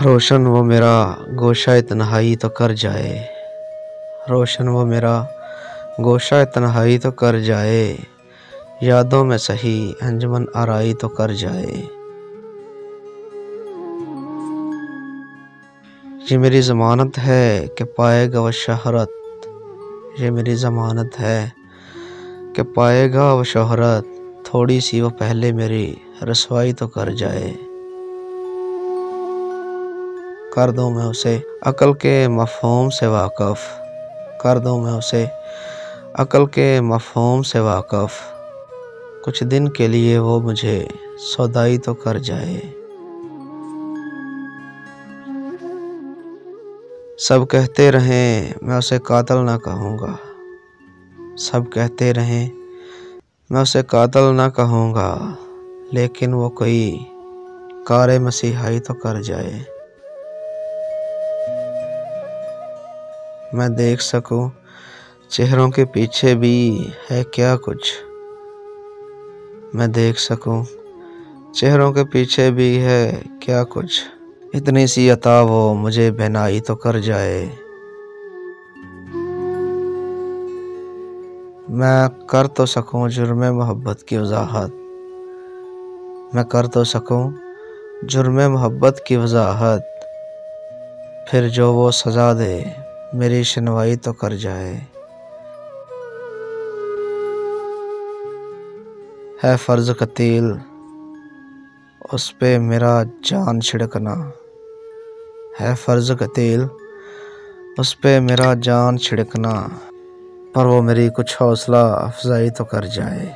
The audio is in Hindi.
रोशन वो मेरा गोशाए तन्हाई तो कर जाए, रोशन वो मेरा गोशाए तन्हाई तो कर जाए, यादों में सही अंजुमन आराई तो कर जाए। ये मेरी ज़मानत है कि पाएगा वो शोहरत, ये मेरी ज़मानत है कि पाएगा वो शोहरत, थोड़ी सी वो पहले मेरी रसवाई तो कर जाए। कर दूँ मैं उसे अक़ल के मफ़हूम से वाक़फ़, कर दूँ मैं उसे अक़ल के मफ़हूम से वाक़फ़, कुछ दिन के लिए वो मुझे सौदाई तो कर जाए। सब कहते रहें मैं उसे कातिल ना कहूँगा, सब कहते रहें मैं उसे कातिल ना कहूँगा, लेकिन वो कोई कार मसीहाई तो कर जाए। मैं देख सकूं चेहरों के पीछे भी है क्या कुछ, मैं देख सकूं चेहरों के पीछे भी है क्या कुछ, इतनी सी अता वो मुझे बेनाई तो कर जाए। मैं कर तो सकूं जुर्मे मोहब्बत की वजाहत, मैं कर तो सकूं जुर्मे मोहब्बत की वजाहत, फिर जो वो सज़ा दे मेरी सुनवाई तो कर जाए। है फ़र्ज़ कतील उस पे मेरा जान छिड़कना, है फ़र्ज़ कतील उस पे मेरा जान छिड़कना, पर वो मेरी कुछ हौसला अफजाई तो कर जाए।